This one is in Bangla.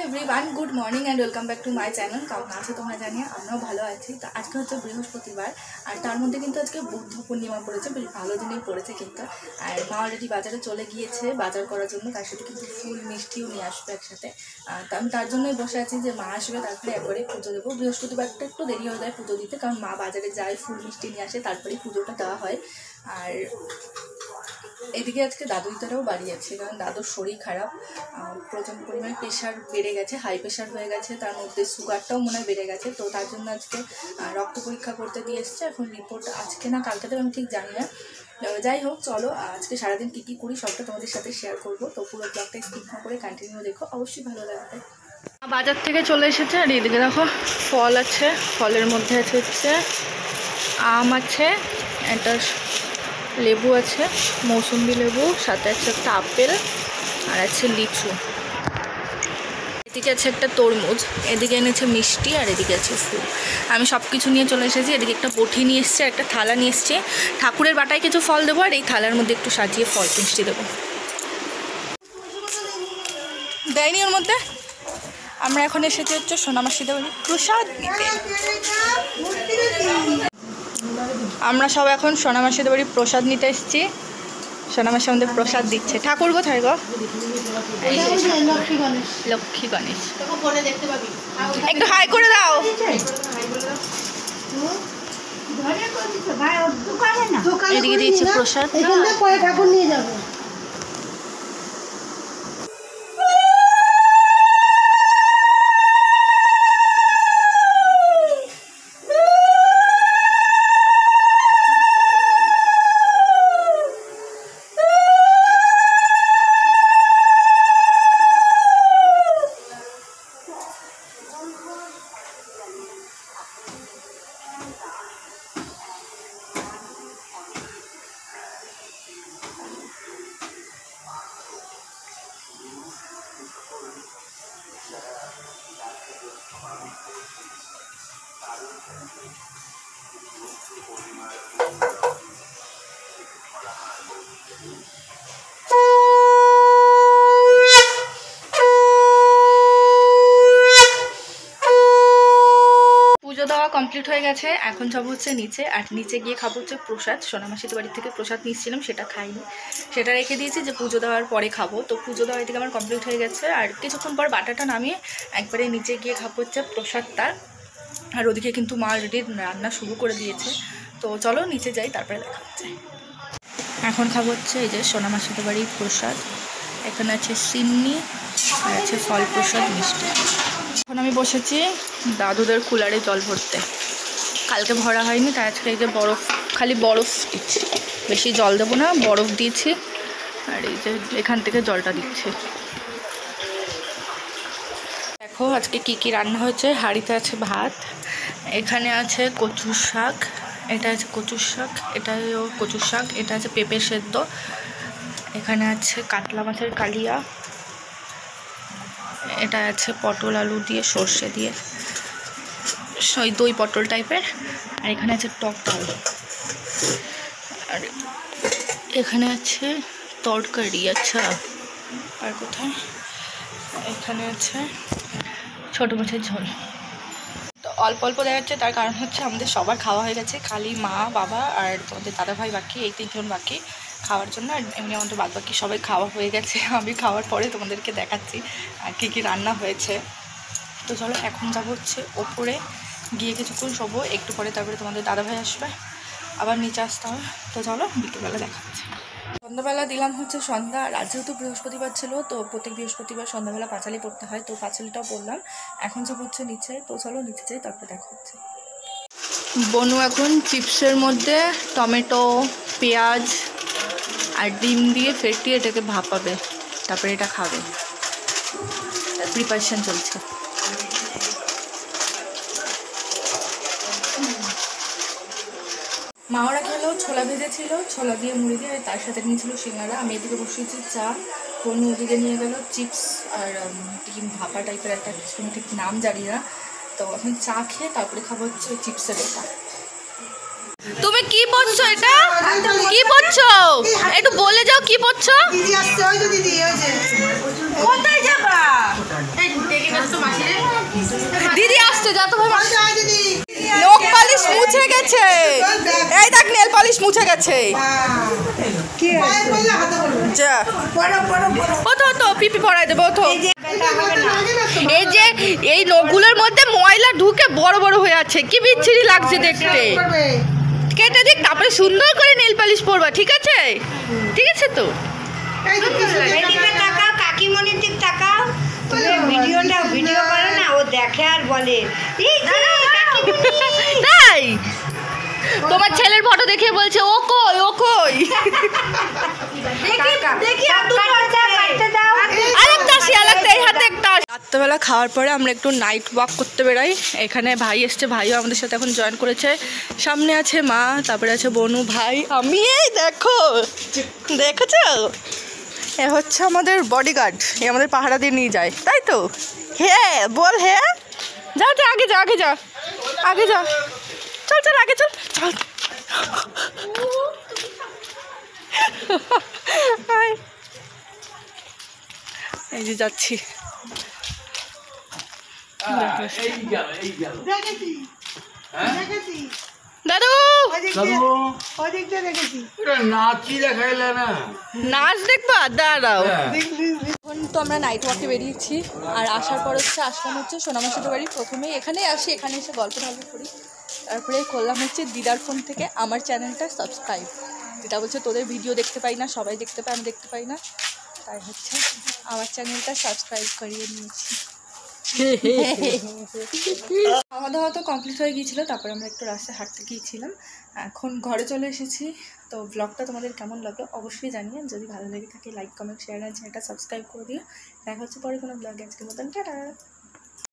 Everyone, good morning and welcome back to my channel. কেমন আছো তোমরা জানিয়ে, আমরাও ভালো আছি। তো আজকে হচ্ছে বৃহস্পতিবার, আর তার মধ্যে কিন্তু আজকে বুদ্ধ পূর্ণিমা পড়েছে, বেশ ভালো দিনেই পড়েছে কিন্তু। আর মা অলরেডি বাজারে চলে গিয়েছে বাজার করার জন্য, তার সাথে কিন্তু ফুল মিষ্টিও নিয়ে আসবে একসাথে। তো আমি তার জন্যই বসে আছি যে মা আসবে, তারপরে একবারে পুজো দেবো। বৃহস্পতিবারটা একটু দেরি হয়ে যায় পুজো দিতে, কারণ মা বাজারে যায়, ফুল মিষ্টি নিয়ে আসে, তারপরেই পুজোটা দেওয়া হয়। আর এদিকে আজকে দাদুইতারাও বাড়ি আছে, কারণ দাদুর শরীর খারাপ, প্রচণ্ড পরিমাণে প্রেশার বেড়ে গেছে, হাই প্রেশার হয়ে গেছে, তার মধ্যে সুগারটাও মনে হয় বেড়ে গেছে। তো তার জন্য আজকে রক্ত পরীক্ষা করতে দিয়ে এসছে। এখন রিপোর্ট আজকে না কালকে থেকে আমি ঠিক জানি না। যাই হোক, চলো আজকে সারাদিন কী কী করি সবটা তোমাদের সাথে শেয়ার করবো। তো পুরো ব্লগটা স্কিপ না করে কন্টিনিউ দেখো, অবশ্যই ভালো লাগবে। বাজার থেকে চলে এসেছে, আর এদিকে দেখো ফল আছে। ফলের মধ্যে আছে হচ্ছে আম আছে, একটা লেবু আছে, মৌসুম্বি লেবু, সাথে আছে একটা আপেল, আর আছে লিচু। এদিকে আছে একটা তরমুজ, এদিকে এনেছে মিষ্টি, আর এদিকে আছে ফুল। আমি সব কিছু নিয়ে চলে এসেছি। এদিকে একটা বটি নিয়ে এসছে, একটা থালা নিয়ে এসছে। ঠাকুরের বাটায় কিছু ফল দেবো, আর এই থালার মধ্যে একটু সাজিয়ে ফল মিষ্টি দেবো। দেয়নি ওর মধ্যে। আমরা এখন এসেছি হচ্ছে সোনামাসিদের বাড়ি প্রসাদ নিতে। আমরা সব এখন সোনামাসিদের বাড়ি প্রসাদ নিতে এসেছি। সোনামাসি আমাদের প্রসাদ দিচ্ছে। ঠাকুর কোথায় গো? লক্ষ্মী গণেশ। একটু হাই করে দাও। এদিকে দিয়েছি প্রসাদ। ঠাকুর নিয়ে যাবো। কমপ্লিট হয়ে গেছে, এখন সব হচ্ছে নিচে। আর নিচে গিয়ে খাবো হচ্ছে প্রসাদ। সোনামাসিদের বাড়ি থেকে প্রসাদ নিচ্ছিলাম, সেটা খাইনি, সেটা রেখে দিয়েছি যে পুজো দেওয়ার পরে খাবো। তো পুজো দেওয়া এদিকে আমার কমপ্লিট হয়ে গেছে, আর কিছুক্ষণ পর বাটাটা নামিয়ে একবারে নিচে গিয়ে খাবো হচ্ছে প্রসাদটা। আর ওদিকে কিন্তু মা অলরেডি রান্না শুরু করে দিয়েছে। তো চলো নিচে যাই, তারপরে দেখা হচ্ছে। এখন খাবো হচ্ছে এই যে সোনামাসিদের বাড়ির প্রসাদ। এখানে আছে সিন্নি, আর আছে ফল প্রসাদ মিষ্টি। এখন আমি বসেছি দাদুদের কুলারে জল ভরতে। কালকে ভরা হয়নি, তাই আজকে এই যে বরফ, খালি বরফ দিচ্ছি, বেশি জল দেবো না, বরফ দিয়েছি। আর এই যে এখান থেকে জলটা দিচ্ছি। দেখো আজকে কি কি রান্না হয়েছে। হাঁড়িতে আছে ভাত, এখানে আছে কচুর শাক, এটা আছে কচুর শাক, এটাও কচুর শাক, এটা আছে পেঁপে সেদ্ধ, এখানে আছে কাতলা মাছের কালিয়া, এটা আছে পটল আলু দিয়ে সর্ষে দিয়ে, ওই দই পটল টাইপের, আর এখানে আছে টক ডাল, আর এখানে আছে তরকারি। আচ্ছা, আর কোথায়? এখানে আছে ছোটো মাছের ঝোল। তো অল্প অল্প দেখা যাচ্ছে, তার কারণ হচ্ছে আমাদের সবার খাওয়া হয়ে গেছে, খালি মা বাবা আর তোমাদের দাদাভাই বাকি, এই তিনজন বাকি খাওয়ার জন্য। আর এমনি আমাদের বাদ বাকি সবাই খাওয়া হয়ে গেছে। আমি খাওয়ার পরে তোমাদেরকে দেখাচ্ছি কী কী রান্না হয়েছে। তো চলো এখন যাবো হচ্ছে ওপরে, গিয়ে কিছুক্ষণ শোবো, একটু পরে তারপরে তোমাদের দাদাভাই আসবে, আবার নিচে আসতে হবে। তো চলো বিকেলবেলা দেখা হচ্ছে। সন্ধ্যাবেলা দিলাম হচ্ছে সন্ধ্যা। আর আজ যেহেতু বৃহস্পতিবার ছিল, তো প্রত্যেক বৃহস্পতিবার সন্ধ্যাবেলা পাঁচালি পড়তে হয়, তো পাঁচালিটাও পড়লাম। এখন সব হচ্ছে নিচে। তো চলো নিচে যাই, তারপরে দেখা হচ্ছে। বনু এখন চিপসের মধ্যে টমেটো, পেঁয়াজ আর ডিম দিয়ে ফেটিয়ে এটাকে ভাপাবে, তারপরে এটা খাবে। প্রিপারেশন চলছে। মা ওরা খেলো ছোলা ভেজেছিল, ছোলা দিয়ে মুড়ি দিয়ে, তার সাথে নিয়েছিল সিঙ্গারা। আমি এদিকে বসিয়েছি চা, কোনো ওদিকে নিয়ে গেল চিপস আর ডিম ভাপা টাইপের একটা কিছু, ঠিক নাম জানি না। তো এখন চা খেয়ে তারপরে খাবো হচ্ছে চিপসের এটা। তুমি কি পড়ছো? এটা কি পড়ছো? একটু বলে যাও কি পড়ছো। দিদি আসছে, ওই তো দিদি, ওই যে কোথায় যাবা? দিদি আসছে, যা তো ভাই। নখ পালিশ মুছে গেছে, এই দেখ নেল পালিশ মুছে গেছে। যা ও তো পিপি পরাই দেবো। তো এই যে এই নখগুলোর মধ্যে ময়লা ঢুকে বড় বড় হয়ে আছে, কি বিচ্ছিরি লাগছে দেখতে। কেটে দিক, তারপরে সুন্দর করে নেল পালিশ পরবা, ঠিক আছে? ঠিক আছে তো। তাকাও, কাকিমণির দিক তাকাও। ভিডিও করে না, ও দেখে আর বলে তাই তোমার ছেলের ফটো দেখে বলছে ও কই ও কই। রাত্রেবেলা খাওয়ার পরে আমরা একটু নাইট ওয়াক করতে বেরোই। এখানে ভাই এসছে, ভাইও আমাদের সাথে এখন জয়েন করেছে। সামনে আছে মা, তারপরে আছে বনু, ভাই, আমি। এই দেখো, দেখেছো, এ হচ্ছে আমাদের বডিগার্ড, এ আমাদের পাহারা দিয়ে নিয়ে যায়, তাই তো? হ্যাঁ বল, হ্যাঁ। যা যা, আগে যা, আগে যা, আগে যা, চল চল, আগে চল চল। এই যে যাচ্ছি। দাদু নাচ দেখবা, দাঁড়াও। এখন তো আমরা নাইট ওয়াকে বেরিয়েছি, আর আসার পর আসলাম হচ্ছে সোনামাসিদের বাড়ি। প্রথমেই এখানেই আসি, এখানে এসে গল্প করি, তারপরে করলাম হচ্ছে দিদার ফোন থেকে আমার চ্যানেলটা সাবস্ক্রাইব। দিদা বলছে তোদের ভিডিও দেখতে পাই না, সবাই দেখতে পায়, আমি দেখতে পাই না, তাই হচ্ছে আমার চ্যানেলটা সাবস্ক্রাইব করিয়ে নিয়েছি। খাওয়া দাওয়া তো কমপ্লিট হয়ে গিয়েছিলো, তারপরে আমরা একটু রাস্তায় হাঁটতে গিয়েছিলাম, এখন ঘরে চলে এসেছি। তো ব্লগটা তোমাদের কেমন লাগলো অবশ্যই জানিয়ে, যদি ভালো লেগে থাকে লাইক কমেন্ট শেয়ার আর চ্যানেলটা সাবস্ক্রাইব করে দিও। দেখা হচ্ছে পরে কোনো ব্লগে, আজকের মতন টাটা।